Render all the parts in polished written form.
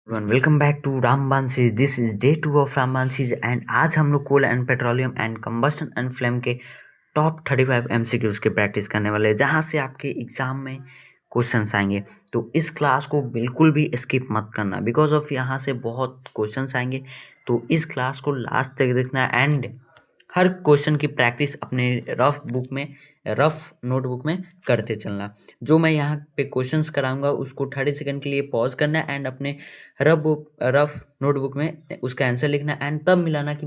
Welcome back to Ramban series. This is day 2 of Ramban series and आज हम लोग coal and petroleum and combustion and flame के top 35 MCQs की practice करने वाले हैं, जहां से आपके एग्जाम में क्वेश्चंस आएंगे। तो इस क्लास को बिल्कुल भी स्किप मत करना, बिकॉज ऑफ यहाँ से बहुत क्वेश्चंस आएंगे। तो इस क्लास को लास्ट तक देखना एंड हर क्वेश्चन की प्रैक्टिस अपने रफ नोटबुक में करते चलना। जो मैं यहाँ पे क्वेश्चंस कराऊंगा उसको 30 सेकंड के लिए पॉज करना एंड अपने रफ नोटबुक में उसका आंसर लिखना एंड तब मिलाना कि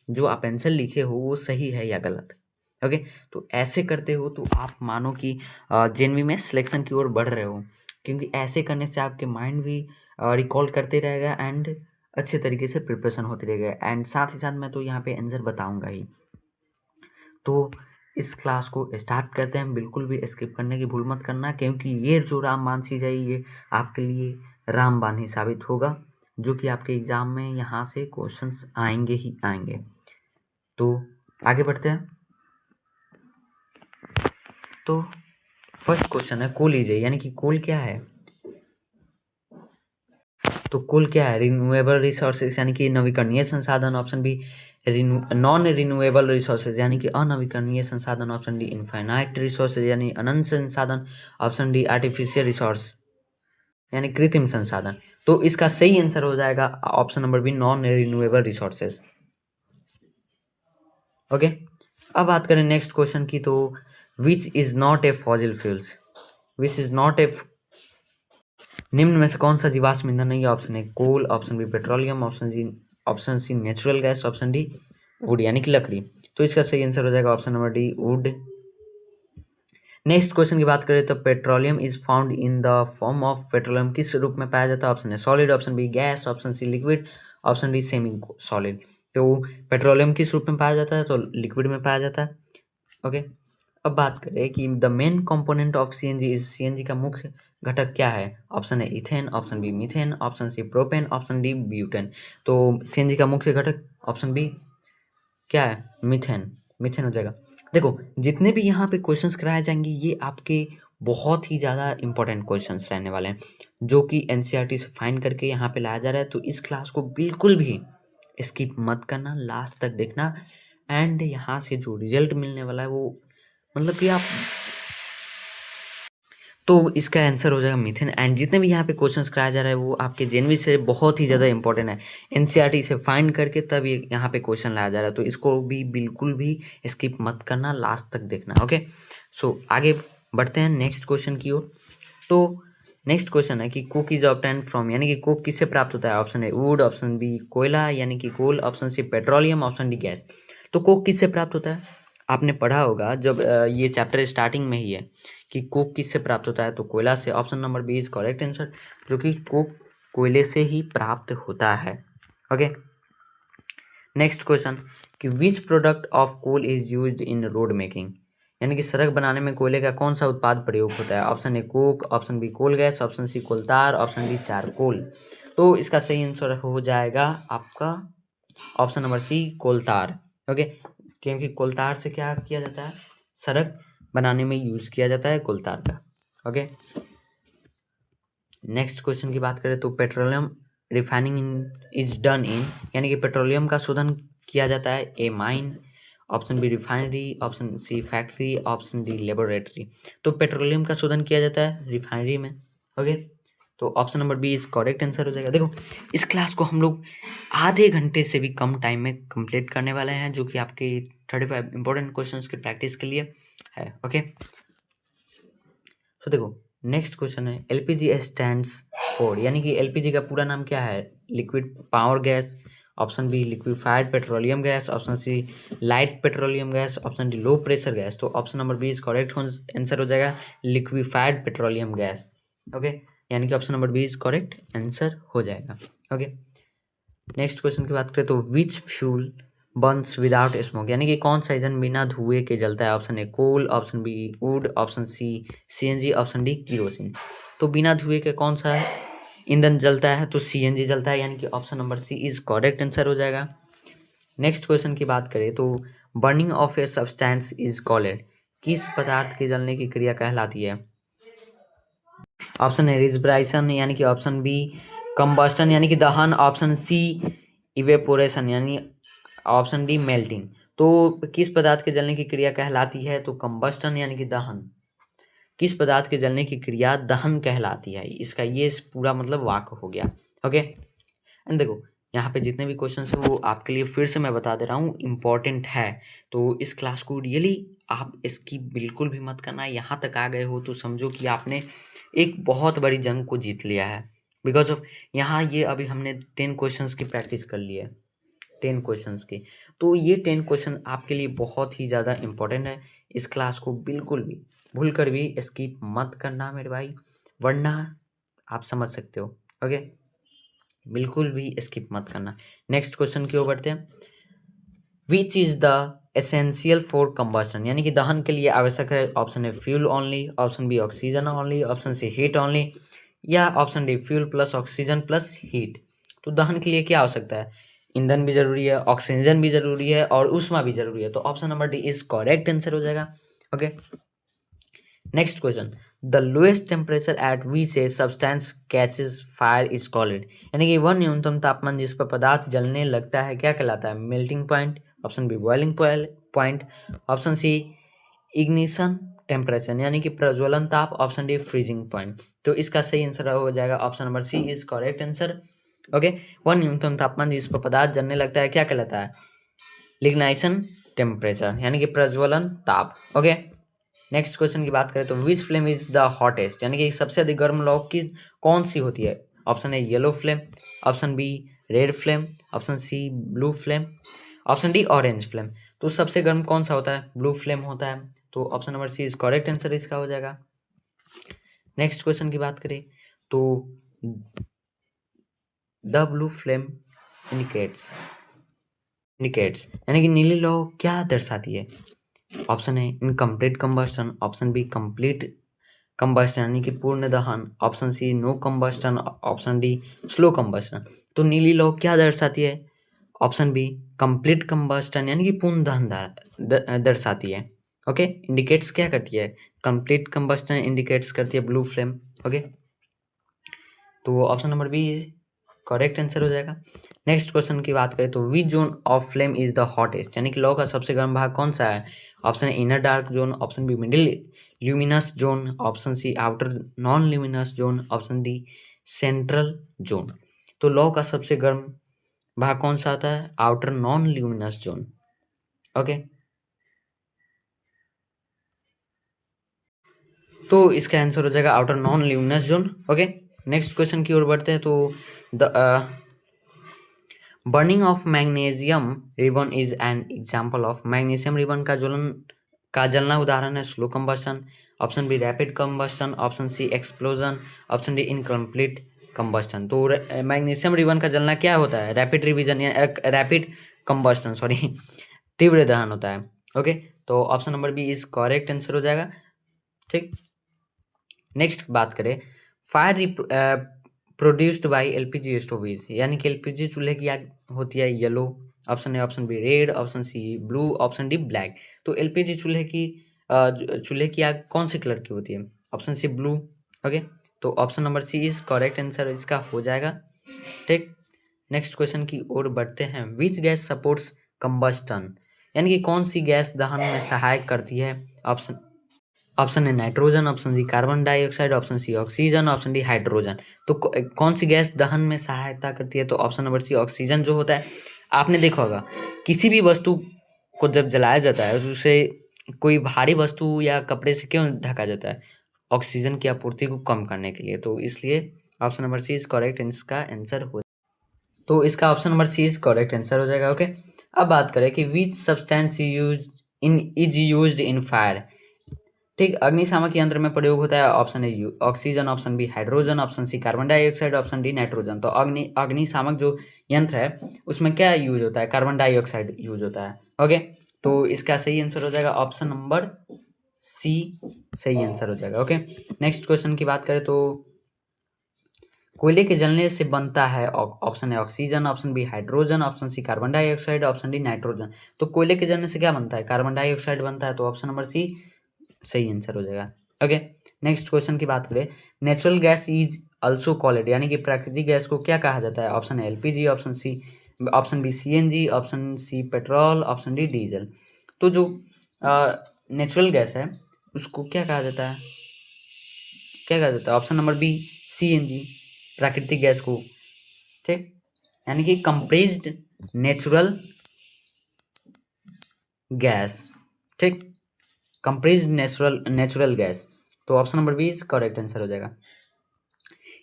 जो आप आंसर लिखे हो वो सही है या गलत। ओके, तो ऐसे करते हो तो आप मानो कि जेएनवी में सिलेक्शन की ओर बढ़ रहे हो, क्योंकि ऐसे करने से आपके माइंड भी रिकॉल करते रहेगा एंड अच्छे तरीके से प्रिपरेशन होती रहेगा। एंड साथ ही साथ मैं तो यहाँ पे आंसर बताऊंगा ही। तो इस क्लास को स्टार्ट करते हैं। बिल्कुल भी स्किप करने की भूल मत करना, क्योंकि ये जो रामबान सीरीज है ये आपके लिए रामबान ही साबित होगा, जो कि आपके एग्जाम में यहाँ से क्वेश्चंस आएंगे ही आएंगे। तो आगे बढ़ते हैं। तो फर्स्ट क्वेश्चन है कोल लीजिए, यानी कि कोल क्या है। तो कोल क्या है? रिन्यूएबल रिसोर्सेज यानी कि नवीकरणीय संसाधन। Option B non renewable resources यानी कि अनवीकरणीय संसाधन। ऑप्शन डी इनफाइनाइट रिसोर्सेज यानी अनंत संसाधन। ऑप्शन डी आर्टिफिशियल रिसोर्स यानी कृत्रिम संसाधन। तो इसका सही आंसर हो जाएगा option number B non renewable resources. Okay, अब बात करें नेक्स्ट क्वेश्चन की। तो which is not a fossil fuels, which is not a निम्न में से कौन सा जीवाश्म ईंधन नहीं है? Option A coal, option B petroleum, option C natural gas, option D wood यानी कि लकड़ी। तो इसका सही आंसर हो जाएगा option number D wood. Next question की बात करें तो petroleum is found in the form of petroleum किस रूप में पाया जाता है? Option A solid, option B gas, option C liquid, option D semi solid. तो पेट्रोलियम किस रूप में पाया जाता है? तो लिक्विड में पाया जाता है। ओके, अब बात करें कि the main component of CNG is, CNG का मुख्य घटक क्या है? Option A ethane, option B methane, option C propane, option D butane. तो सीएनजी का मुख्य घटक ऑप्शन बी क्या है? मीथेन। मीथेन हो जाएगा। देखो, जितने भी यहाँ पे क्वेश्चंस कराए जाएंगे ये आपके बहुत ही ज़्यादा इंपॉर्टेंट क्वेश्चंस रहने वाले हैं, जो कि एनसीईआरटी से फाइंड करके यहाँ पे लाया जा रहा है। तो इस क्लास को बिल्कुल भी स्किप मत करना, लास्ट तक देखना एंड यहाँ से जो रिजल्ट मिलने वाला है वो मतलब कि आप, तो इसका आंसर हो जाएगा मीथेन। एंड जितने भी यहाँ पे क्वेश्चंस कराया जा रहा है वो आपके जेएनवी से बहुत ही ज़्यादा इंपॉर्टेंट है, एनसीईआरटी से फाइंड करके तब ये यहाँ पे क्वेश्चन लाया जा रहा है। तो इसको भी बिल्कुल भी स्किप मत करना, लास्ट तक देखना। ओके, सो आगे बढ़ते हैं नेक्स्ट क्वेश्चन की ओर। तो नेक्स्ट क्वेश्चन है कि कोक इज ऑब्टेन्ड फ्रॉम, यानी कि कोक किससे प्राप्त होता है? Option A wood, option B कोयला यानी कि coal, option C petroleum, option D gas. तो कोक किससे प्राप्त होता है? आपने पढ़ा होगा जब ये चैप्टर स्टार्टिंग में ही है कि कोक किससे प्राप्त होता है, तो कोयला से। Option number B is correct answer, जो कि कोक कोयले से ही प्राप्त होता है। ओके, नेक्स्ट क्वेश्चन कि which product of coal is used in road making, यानी कि सड़क बनाने में कोयले का कौन सा उत्पाद प्रयोग होता है? Option A coke, option B coal gas, option C coal tar, option D charcoal. तो इसका सही आंसर हो जाएगा आपका option number C coal tar. Okay, क्योंकि कोलतार से क्या किया जाता है? सड़क बनाने में यूज किया जाता है कोलतार का। ओके, नेक्स्ट क्वेश्चन की बात करें तो petroleum refining is done in, यानी कि पेट्रोलियम का शोधन किया जाता है A mine, option B refinery, option C factory, option D laboratory. तो पेट्रोलियम का शोधन किया जाता है रिफाइनरी में। ओके, तो option number B is correct answer हो जाएगा। देखो, इस क्लास को हम लोग आधे घंटे से भी कम टाइम में कंप्लीट करने वाले हैं, जो कि आपके 35 इंपॉर्टेंट क्वेश्चंस की प्रैक्टिस के लिए है। ओके, तो देखो नेक्स्ट क्वेश्चन है एलपीजी स्टैंड्स फॉर, यानी कि एलपीजी का पूरा नाम क्या है? Liquid power gas, option B liquefied petroleum gas, option C light petroleum gas, option D low pressure gas. तो option number B is correct answer हो जाएगा लिक्विफाइड पेट्रोलियम गैस। ओके, यानी कि option number B is correct answer हो जाएगा। Okay, next question की बात करें तो which fuel burns without smoke, यानी कि कौन सा ईंधन बिना धुएं के जलता है? Option A coal, option B wood, option C CNG, option D kerosene. तो बिना धुएं के कौन सा ईंधन जलता है? तो सीएनजी जलता है, यानी कि option number C is correct answer हो जाएगा। नेक्स्ट क्वेश्चन की बात करें तो burning of a substance is called, किस पदार्थ के जलने की क्रिया कहलाती है? ऑप्शन ए रिस्पिरेशन, यानी कि ऑप्शन बी कंबस्टन यानी कि दहन, ऑप्शन सी इवेपोरेशन यानी ऑप्शन डी मेल्टिंग। तो किस पदार्थ के जलने की क्रिया कहलाती है? तो कंबस्टन यानी कि दहन। किस पदार्थ के जलने की क्रिया दहन कहलाती है? इसका ये पूरा मतलब वाक्य हो गया। ओके, एंड देखो यहाँ पे जितने भी क्वेश्चन है वो आपके लिए फिर से मैं बता दे रहा हूँ, इम्पॉर्टेंट है। तो इस क्लास को रियली आप इसकी बिल्कुल भी मत करना। यहाँ तक आ गए हो तो समझो कि आपने एक बहुत बड़ी जंग को जीत लिया है, बिकॉज ऑफ यहाँ ये अभी हमने 10 क्वेश्चंस की प्रैक्टिस कर ली है, 10 क्वेश्चंस की। तो ये 10 क्वेश्चन आपके लिए बहुत ही ज़्यादा इम्पोर्टेंट है। इस क्लास को बिल्कुल भी भूल कर भी स्किप मत करना मेरे भाई, वरना आप समझ सकते हो। ओके, बिल्कुल भी स्किप मत करना। नेक्स्ट क्वेश्चन की ओर बढ़ते हैं। Which is the essential for combustion यानी कि दहन के लिए आवश्यक है? Option A fuel only, option B oxygen only, option C heat only, या option D fuel plus oxygen plus heat. तो दहन के लिए क्या आवश्यकता है? ईंधन भी जरूरी है, ऑक्सीजन भी जरूरी है और ऊष्मा भी जरूरी है। तो option number D is correct answer हो जाएगा। Okay, next question. The lowest temperature at which a substance catches fire is called यानी कि वह न्यूनतम तापमान जिस पर पदार्थ जलने लगता है क्या कहलाता है? Melting point, option B boiling point, option C ignition temperature यानी कि प्रज्वलन ताप, ऑप्शन डी फ्रीजिंग पॉइंट। तो इसका सही आंसर हो जाएगा option number C is correct answer. Okay, वह न्यूनतम तापमान जिस पर पदार्थ जलने लगता है क्या कहलाता है? लिग्नाइशन टेम्परेचर यानी कि प्रज्वलन ताप। ओके, नेक्स्ट क्वेश्चन की बात करें तो विच फ्लेम इज द हॉटेस्ट यानी कि सबसे अधिक गर्म लौ किस कौन सी होती है? Option A yellow flame, option B red flame, option C blue flame, option D orange flame. तो सबसे गर्म कौन सा होता है? ब्लू फ्लेम होता है। तो option number C is correct answer इसका हो जाएगा। नेक्स्ट क्वेश्चन की बात करें तो द ब्लू फ्लेम इंडिकेट्स यानी कि नीली लौ क्या दर्शाती है? Option A incomplete combustion, option B complete combustion यानी कि पूर्ण दहन, option C no combustion, option D slow combustion. तो नीली लौ क्या दर्शाती है? ऑप्शन बी कंप्लीट कंबस्टन यानी कि पूर्ण दहन दर्शाती है। ओके, इंडिकेट्स क्या करती है? कंप्लीट कंबस्टन इंडिकेट्स करती है ब्लू फ्लेम। ओके, तो option number B correct answer हो जाएगा। नेक्स्ट क्वेश्चन की बात करें तो which zone of flame is the hottest यानी कि लौ का सबसे गर्म भाग कौन सा है? Option A inner dark zone, option B middle luminous zone, option C outer non luminous zone, option D central zone. तो लौ का सबसे गर्म भाग कौन सा आता है? Outer non luminous zone. Okay, तो इसका आंसर हो जाएगा outer non luminous zone. Okay, next question की ओर बढ़ते हैं तो the burning of magnesium ribbon is an example of. Magnesium ribbon का जलना उदाहरण है slow combustion, option B rapid combustion, option C explosion, option D incomplete combustion. तो मैग्नीशियम रिबन का जलना क्या होता है? रैपिड रिविजन या रैपिड कंबस्टन, सॉरी तीव्र दहन होता है। ओके, तो option number B is correct answer हो जाएगा। ठीक, नेक्स्ट बात करें fire produced by LPG stoves यानी कि एलपीजी चूल्हे की आग होती है yellow, option A option B red, option C blue, option D black. तो एलपीजी चूल्हे की आग कौन से कलर की होती है? Option C blue. ओके, तो option number C is correct answer इसका हो जाएगा। ठीक, नेक्स्ट क्वेश्चन की ओर बढ़ते हैं। विच गैस सपोर्ट्स कंबस्टन यानी कि कौन सी गैस दहन में सहायक करती है? Option A nitrogen, option C carbon dioxide, option C oxygen, option D hydrogen. तो कौन सी गैस दहन में सहायता करती है? तो ऑप्शन नंबर सी ऑक्सीजन जो होता है। आपने देखा होगा किसी भी वस्तु को जब जलाया जाता है तो उसे कोई भारी वस्तु या कपड़े से क्यों ढका जाता है? ऑक्सीजन की आपूर्ति को कम करने के लिए। तो इसलिए option number C is correct इसका आंसर हो, तो इसका option number C is correct answer हो जाएगा। ओके, अब बात करें कि which substance is used in fire. ठीक, अग्निशामक यंत्र में प्रयोग होता है option A oxygen, option B hydrogen, option C carbon dioxide, option D nitrogen. तो अग्निशामक जो यंत्र है उसमें क्या यूज होता है? कार्बन डाइऑक्साइड यूज होता है। ओके, तो इसका सही आंसर हो जाएगा ऑप्शन नंबर सी सही आंसर हो जाएगा। ओके, नेक्स्ट क्वेश्चन की बात करें तो कोयले के जलने से बनता है option A oxygen, option B hydrogen, option C carbon dioxide, option D nitrogen. तो कोयले के जलने से क्या बनता है? कार्बन डाइऑक्साइड बनता है। तो ऑप्शन नंबर सी सही आंसर हो जाएगा। ओके, नेक्स्ट क्वेश्चन की बात करें। Natural gas is also called, यानी कि प्राकृतिक गैस को क्या कहा जाता है? Option LPG, option B CNG, option C petrol, option D diesel. तो जो नेचुरल गैस है उसको क्या कहा जाता है? क्या कहा जाता है? ऑप्शन नंबर बी सीएनजी, प्राकृतिक गैस को, ठीक, यानी कि कंप्रेस्ड नेचुरल गैस, ठीक, कंप्रेस्ड नेचुरल गैस। तो option number B is correct answer हो जाएगा।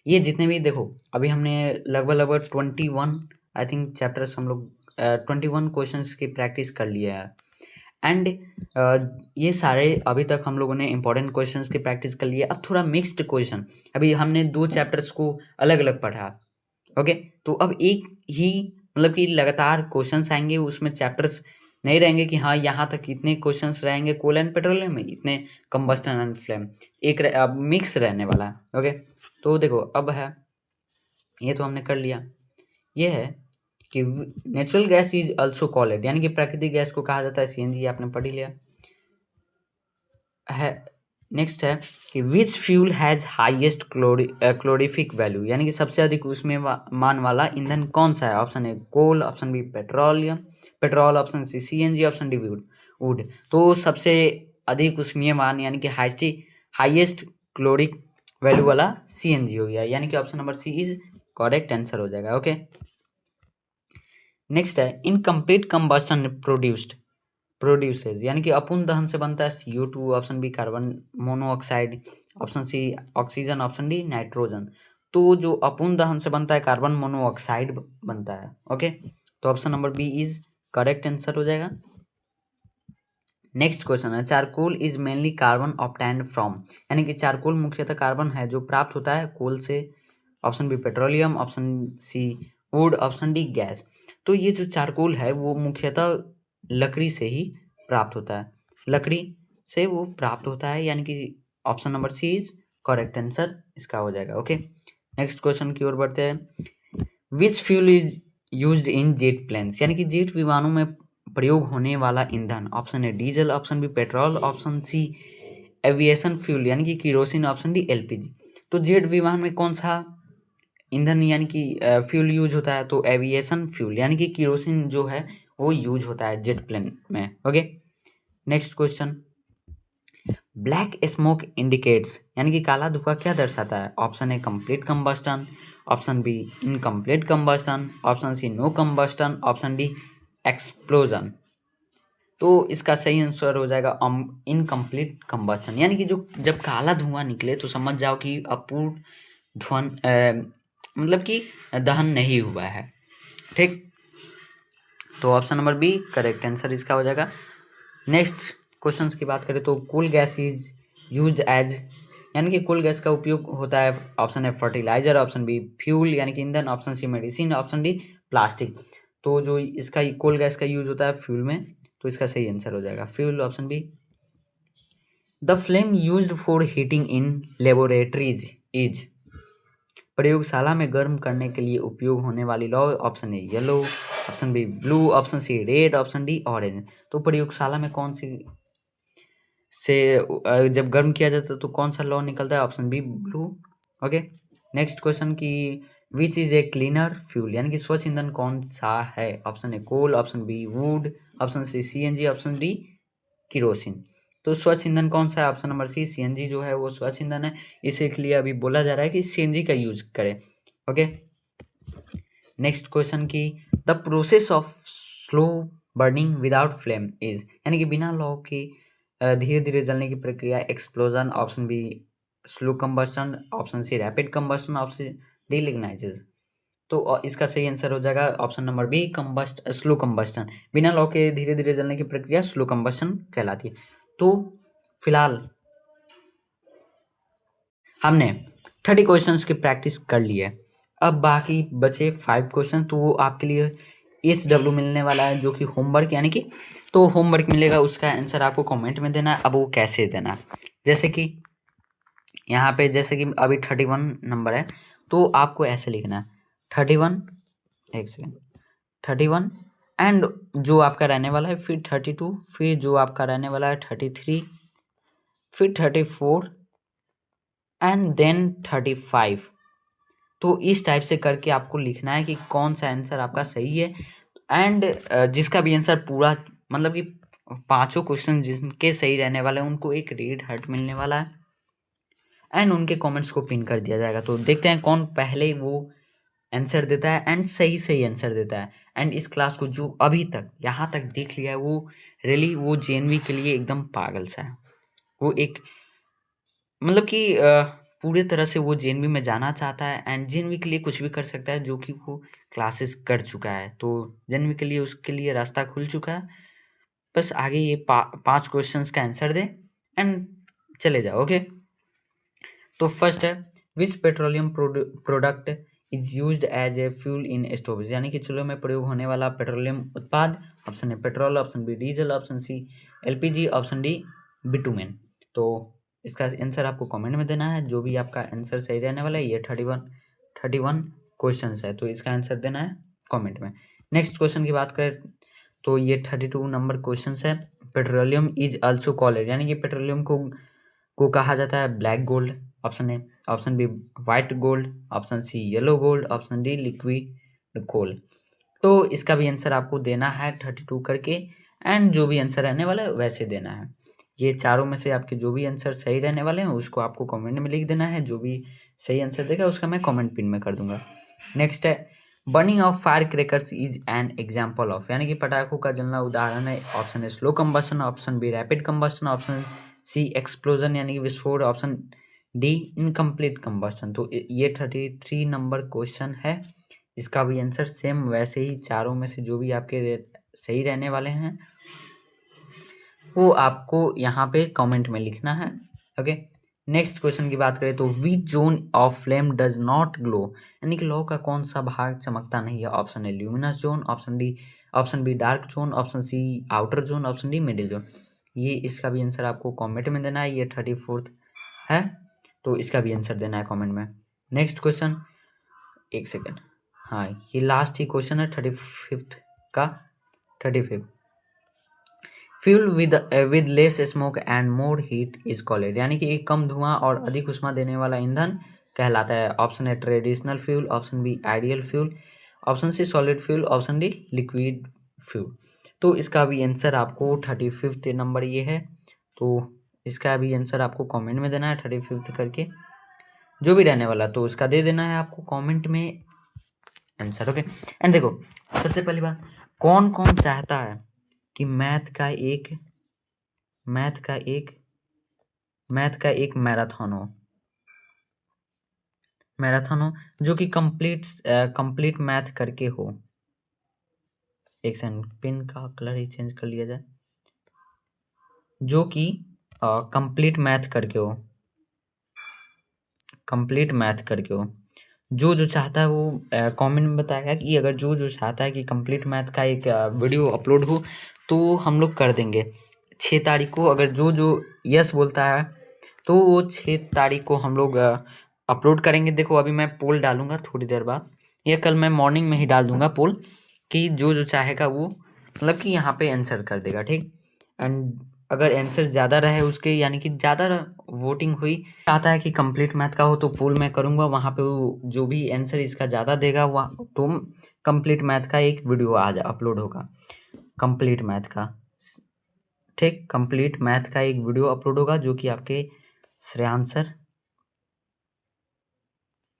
ये जितने भी देखो अभी हमने लगभग 21 आई थिंक चैप्टर्स हम लोग 21 क्वेश्चंस की प्रैक्टिस कर लिया है। एंड ये सारे अभी तक हम लोगों ने इंपॉर्टेंट क्वेश्चंस की प्रैक्टिस कर लिया। अब थोड़ा मिक्स्ड क्वेश्चन, अभी हमने 2 चैप्टर्स को अलग अलग पढ़ा, ओके। तो अब एक ही मतलब कि लगातार क्वेश्चंस आएंगे, उसमें चैप्टर्स नहीं रहेंगे कि हाँ यहाँ तक इतने क्वेश्चंस रहेंगे कोल एंड पेट्रोलियम में, इतने कंबस्टन एंड फ्लेम, एक अब मिक्स रहने वाला है, ओके। तो देखो अब है, ये तो हमने कर लिया, ये है कि natural gas is also called, यानी कि प्राकृतिक गैस को कहा जाता है सीएनजी, आपने पढ़ ही लिया है। नेक्स्ट है कि विच फ्यूल हैज हाईएस्ट क्लोरीफिक वैल्यू, यानी कि सबसे अधिक उसमें मान वाला ईंधन कौन सा है? Option A coal, option B petrol, option C CNG, option D wood. तो सबसे अधिक उसमें मान यानी कि हाईएस्ट क्लोरिक वैल्यू वाला सीएनजी हो गया, यानी कि option number C is correct answer हो जाएगा, ओके। नेक्स्ट है इनकम्प्लीट कंबस्टन प्रोड्यूसेस, यानी कि अपूर्ण दहन से बनता है CO2, option B carbon monoxide, option C oxygen, option D nitrogen. तो जो अपूर्ण दहन से बनता है कार्बन मोनोऑक्साइड बनता है, ओके। तो option number B is correct answer हो जाएगा। नेक्स्ट क्वेश्चन है charcoal is mainly carbon obtained from, यानी कि चारकोल मुख्यतः कार्बन है जो प्राप्त होता है कोल से, option B petroleum, option C wood, option D gas. तो ये जो चारकोल है वो मुख्यतः लकड़ी से ही प्राप्त होता है, लकड़ी से वो प्राप्त होता है, यानी कि option number C is correct answer इसका हो जाएगा, ओके। नेक्स्ट क्वेश्चन की ओर बढ़ते हैं। Which fuel is used in jet planes, यानी कि जेट विमानों में प्रयोग होने वाला ईंधन, option A diesel, option B petrol, option C aviation fuel यानी कि किरोसिन, ऑप्शन डी एलपीजी। तो जेट विमान में कौन सा ईंधन यानी कि फ्यूल यूज होता है? तो एविएशन फ्यूल यानी कि किरोसिन जो है वो यूज होता है जेट प्लेन में, okay. Next question, black smoke indicates, यानी कि काला धुआं क्या दर्शाता है? Option A complete combustion, option B incomplete combustion, option C no combustion, option D explosion. तो इसका सही आंसर हो जाएगा इनकम्प्लीट कंबस्टन, यानी कि जो जब काला धुआं निकले तो समझ जाओ कि अपूर्ण मतलब कि दहन नहीं हुआ है, ठीक। तो option number B correct answer इसका हो जाएगा। नेक्स्ट क्वेश्चंस की बात करें तो coal gas is used as, यानी कि कोल गैस का उपयोग होता है, option A fertiliser, option B fuel यानी कि ईंधन, option C medicine, option D plastic. तो जो इसका कोल गैस का यूज होता है फ्यूल में, तो इसका सही आंसर हो जाएगा fuel, option B. The flame used for heating in laboratories is, प्रयोगशाला में गर्म करने के लिए उपयोग होने वाली लौ, option A yellow, option B blue, option C red, option D orange. तो प्रयोगशाला में कौन सी से जब गर्म किया जाता है तो कौन सा लॉ निकलता है? Option B blue, okay. Next question की which is a cleaner fuel, यानी कि स्वच्छ ईंधन कौन सा है? Option A coal, option B wood, option C CNG, option D kerosene. तो स्वच्छ ईंधन कौन सा है? ऑप्शन नंबर सी सीएनजी जो है वो स्वच्छ ईंधन है, इसे के लिए अभी बोला जा रहा है कि सीएनजी का यूज करें, ओके। नेक्स्ट क्वेश्चन की the process of slow burning without flame is, यानी कि बिना लौ के धीरे धीरे जलने की प्रक्रिया explosion, option B slow combustion, option C rapid combustion, option D लिग्नाइजेज। तो इसका सही आंसर हो जाएगा option number B slow combustion, बिना लौ के धीरे धीरे जलने की प्रक्रिया स्लो कंबस्टन कहलाती है। तो फिलहाल हमने 30 क्वेश्चंस की प्रैक्टिस कर ली है, अब बाकी बचे 5 क्वेश्चन, तो वो आपके लिए SW मिलने वाला है जो कि होमवर्क, यानी कि तो होमवर्क मिलेगा, उसका आंसर आपको कमेंट में देना है। अब वो कैसे देना है, जैसे कि यहाँ पे जैसे कि अभी 31 नंबर है तो आपको ऐसे लिखना है 31, एक सेकेंड, 31 एंड जो आपका रहने वाला है, फिर 32, फिर जो आपका रहने वाला है 33, फिर 34 एंड देन 35, तो इस टाइप से करके आपको लिखना है कि कौन सा आंसर आपका सही है। एंड जिसका भी आंसर पूरा मतलब कि 5 क्वेश्चन जिनके सही रहने वाले हैं उनको एक रेड हार्ट मिलने वाला है एंड उनके कमेंट्स को पिन कर दिया जाएगा। तो देखते हैं कौन पहले वो आंसर देता है एंड सही आंसर देता है। एंड इस क्लास को जो अभी तक यहाँ तक देख लिया है वो रियली वो जेएनवी के लिए एकदम पागल सा है। वो एक मतलब कि पूरे तरह से वो जेएनवी में जाना चाहता है एंड जेएनवी के लिए कुछ भी कर सकता है, जो कि वो क्लासेस कर चुका है। तो जेएनवी के लिए उसके लिए रास्ता खुल चुका है। बस आगे ये 5 क्वेश्चंस का आंसर दे एंड चले जाओ। ओके, तो फर्स्ट है which petroleum product is used as a fuel in stoves, यानी कि चूल्हे में प्रयोग होने वाला पेट्रोलियम उत्पाद। ऑप्शन है petrol, option B diesel, option C LPG, option D bitumen. तो इसका आंसर आपको कमेंट में देना है। जो भी आपका आंसर सही रहने वाला है, ये 31 क्वेश्चन है, तो इसका आंसर देना है कमेंट में। नेक्स्ट क्वेश्चन की बात करें तो ये 32 नंबर क्वेश्चन है। पेट्रोलियम इज ऑल्सो कॉल्ड, यानी कि पेट्रोलियम को कहा जाता है black gold. Option A, option B white gold, option C yellow gold, option D liquid coal. तो इसका भी आंसर आपको देना है 32 करके एंड जो भी आंसर रहने वाला है वैसे देना है। ये चारों में से आपके जो भी आंसर सही रहने वाले हैं उसको आपको कमेंट में लिख देना है। जो भी सही आंसर देगा उसका मैं कमेंट पिन में कर दूंगा। नेक्स्ट है burning of fire crackers is an example of, यानी कि पटाखों का जलना उदाहरण है। ऑप्शन है slow combustion, option B rapid combustion, option C explosion यानी कि विस्फोट, ऑप्शन डी इनकम्प्लीट कंबशन। तो ये 33 नंबर क्वेश्चन है। इसका भी आंसर सेम वैसे ही चारों में से जो भी आपके सही रहने वाले हैं वो आपको यहाँ पे कमेंट में लिखना है। ओके, नेक्स्ट क्वेश्चन की बात करें तो which zone of flame does not glow, यानी कि लौ का कौन सा भाग चमकता नहीं है। ऑप्शन है luminous zone, option B dark zone, option C outer zone, option D middle zone. ये इसका भी आंसर आपको कमेंट में देना है। ये 34th है, तो इसका भी आंसर देना है कमेंट में। नेक्स्ट क्वेश्चन, एक सेकेंड, हाँ ये लास्ट ही क्वेश्चन है 35th का। 35 fuel with less smoke and more heat is called, यानी कि एक कम धुआं और अधिक उष्मा देने वाला ईंधन कहलाता है। ऑप्शन है traditional fuel, option B ideal fuel, option C solid fuel, option D liquid fuel. तो इसका भी आंसर आपको 35th नंबर ये है। तो इसका भी आंसर आपको कमेंट में देना है 35th करके, जो भी रहने वाला तो उसका दे देना है आपको कमेंट में आंसर। ओके, एंड देखो सबसे पहली बात, कौन कौन चाहता है कि मैथ का एक मैराथन हो जो कि कंप्लीट मैथ करके हो। एक सेकंड, पिन का कलर ही चेंज कर लिया जाए। जो कि कंप्लीट मैथ करके हो, जो चाहता है वो कमेंट में बताएगा कि अगर जो चाहता है कि कंप्लीट मैथ का एक वीडियो अपलोड हो तो हम लोग कर देंगे 6 तारीख को। अगर जो यस बोलता है तो वो 6 तारीख को हम लोग अपलोड करेंगे। देखो अभी मैं पोल डालूंगा थोड़ी देर बाद, या कल मैं मॉर्निंग में ही डाल दूंगा पोल कि जो चाहेगा वो मतलब कि यहाँ पे आंसर कर देगा, ठीक। एंड अगर आंसर ज़्यादा रहे उसके, यानी कि ज़्यादा वोटिंग हुई, चाहता है कि कंप्लीट मैथ का हो तो पोल मैं करूँगा, वहाँ पे वो जो भी आंसर इसका ज़्यादा देगा वहाँ तो कंप्लीट मैथ का एक वीडियो अपलोड होगा। कंप्लीट मैथ का, ठीक, कंप्लीट मैथ का एक वीडियो अपलोड होगा जो कि आपके श्रेयांश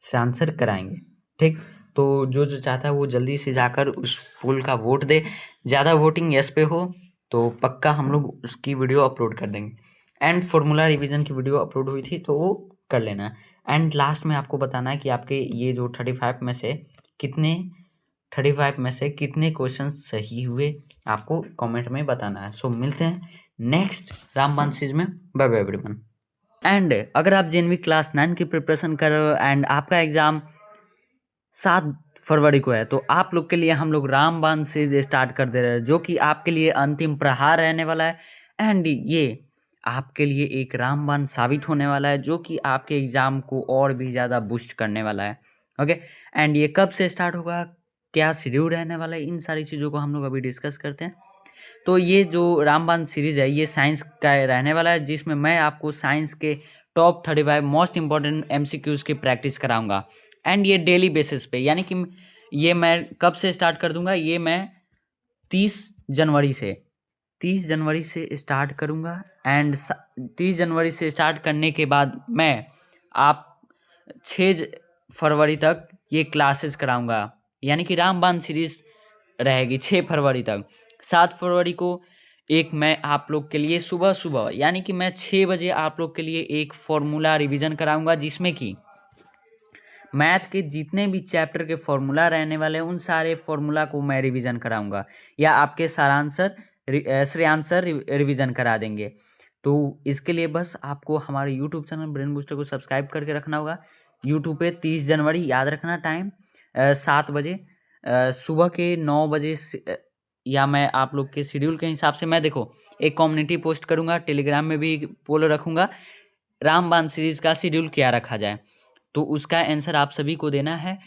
सर कराएंगे, ठीक। तो जो चाहता है वो जल्दी से जाकर उस पोल का वोट दे। ज़्यादा वोटिंग यस पे हो तो पक्का हम लोग उसकी वीडियो अपलोड कर देंगे। एंड फॉर्मूला रिवीजन की वीडियो अपलोड हुई थी तो वो कर लेना। एंड लास्ट में आपको बताना है कि आपके ये जो 35 में से कितने क्वेश्चन सही हुए, आपको कमेंट में बताना है। सो मिलते हैं नेक्स्ट रामबान सीरीज में। Bye bye everyone. एंड अगर आप जेएनवी क्लास 9 की प्रिपरेशन कर रहे हो एंड आपका एग्ज़ाम 7 फरवरी को है तो आप लोग के लिए हम लोग रामबान सीरीज स्टार्ट कर दे रहे हैं, जो कि आपके लिए अंतिम प्रहार रहने वाला है। एंड ये आपके लिए एक रामबान साबित होने वाला है जो कि आपके एग्ज़ाम को और भी ज़्यादा बूस्ट करने वाला है। ओके, एंड ये कब से स्टार्ट होगा, क्या शेड्यूल रहने वाला है, इन सारी चीज़ों को हम लोग अभी डिस्कस करते हैं। तो ये जो रामबान सीरीज़ है ये साइंस का रहने वाला है, जिसमें मैं आपको साइंस के टॉप 35 मोस्ट इंपॉर्टेंट MCQs की प्रैक्टिस कराऊंगा। एंड ये डेली बेसिस पे, यानी कि ये मैं कब से स्टार्ट कर दूंगा, ये मैं 30 जनवरी से स्टार्ट करूंगा। एंड 30 जनवरी से स्टार्ट करने के बाद मैं आप 6 फरवरी तक ये क्लासेस कराऊंगा, यानी कि रामबाण सीरीज रहेगी 6 फरवरी तक। 7 फरवरी को एक मैं आप लोग के लिए सुबह सुबह, यानी कि मैं 6 बजे आप लोग के लिए एक फॉर्मूला रिवीजन कराऊंगा, जिसमें कि मैथ के जितने भी चैप्टर के फॉर्मूला रहने वाले हैं उन सारे फॉर्मूला को मैं रिवीजन कराऊंगा, या आपके श्रेयांश सर रिवीजन करा देंगे। तो इसके लिए बस आपको हमारे यूट्यूब चैनल ब्रेन बूस्टर को सब्सक्राइब करके रखना होगा। यूट्यूब पे 30 जनवरी, याद रखना टाइम 7 बजे, सुबह के 9 बजे या मैं आप लोग के शेड्यूल के हिसाब से मैं देखो एक कम्युनिटी पोस्ट करूंगा, टेलीग्राम में भी पोल रखूंगा, रामबाण सीरीज का शेड्यूल क्या रखा जाए, तो उसका आंसर आप सभी को देना है।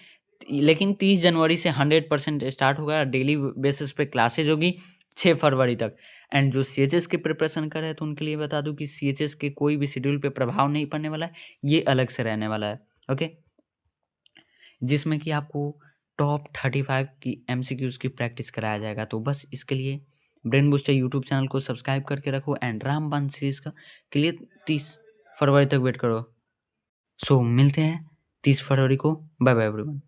लेकिन 30 जनवरी से 100% स्टार्ट होगा, डेली बेसिस पे क्लासेज होगी 6 फरवरी तक। एंड जो CHS के प्रिपरेशन कर रहे हैं तो उनके लिए बता दूं कि CHS के कोई भी शेड्यूल पे प्रभाव नहीं पड़ने वाला है, ये अलग से रहने वाला है। ओके, जिसमें कि आपको टॉप 35 की MCQs की प्रैक्टिस कराया जाएगा। तो बस इसके लिए ब्रेन बूस्टर यूट्यूब चैनल को सब्सक्राइब करके रखो एंड रामबाण सीरीज का के लिए 30 फरवरी तक वेट करो। सो मिलते हैं 30 फरवरी को। Bye bye everyone.